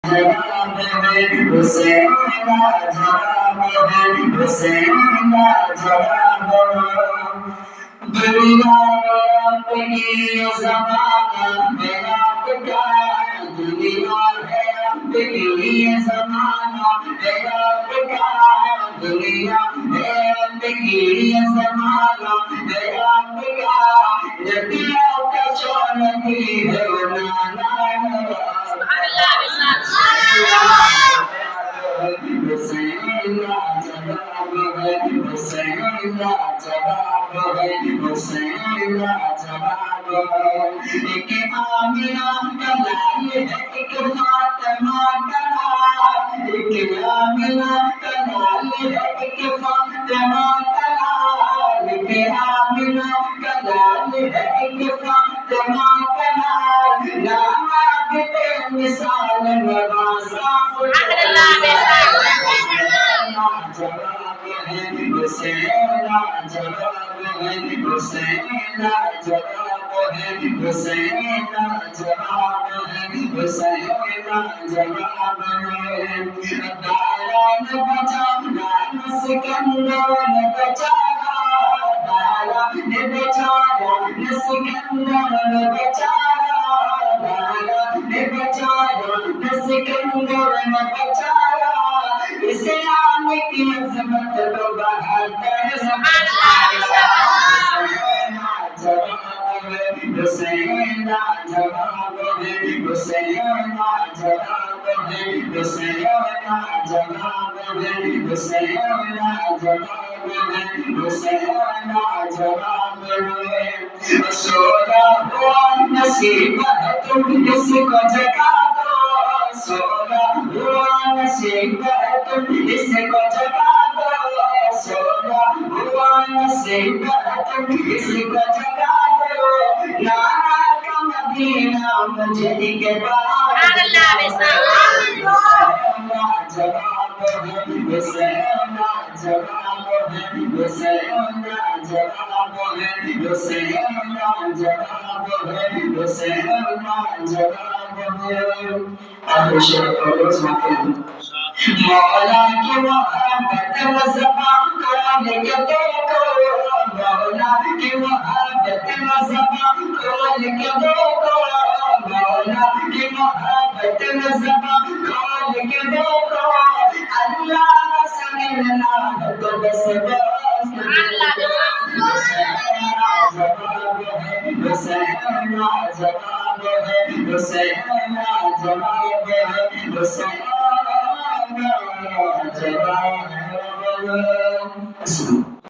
جواب ہے حسین کا جواب ہے حسین کا جواب ہے دنیا آپ کی زمانہ ہے آپ کا دنیا ہے آپ کی زمانہ ہے آپ کا دنیا ہے آپ کی زمانہ ہے آپ کا نبیوں کا شونگی ہے نانا حسین کا جواب ہے حسین کا جواب ہے حسین کا جواب ہے ایک آمنہ کا لال ہے ایک فاطمہ کا لال ایک آمنہ کا لال ہے ایک فاطمہ کا لال ایک آمنہ کا لال ہے ایک فاطمہ کا لال نام آگے مثال نوازا جواب ہے حسین جواب ہے حسین جواب ہے حسین جواب ہے حسین جواب ہے داران بچا نام سکندر بچایا داران بچایا سکندر بچایا داران بچایا سکندر بچایا اسلام کی عظمت کو بہادر جواب ہے حسین جواب ہے حسین جواب ہے حسین جواب ہے حسین جواب ہے حسین جواب ہے سونا ہوا نصیب ہے تم اس کو جگا دو سونا ہوا نصیب ہے تم اس کو جگا دو سونا ہوا نصیب ہے تم اس کو جگا دو نانا کا مدینہ مجھے کے بعد جواب ہے حسین جواب ہے حسین جواب ہے حسین جواب ہے حسین جواب ہے مولا کی محبت مذہبہ کھول کے دیکھو مولا کی محبت مذہبہ کھول کے دیکھو مولا کی محبت مذہبہ کھول کے دیکھو اللہ سے ملنا تو بس بس جواب ہے حسین جواب ہے حسین جواب ہے حسین جواب ہے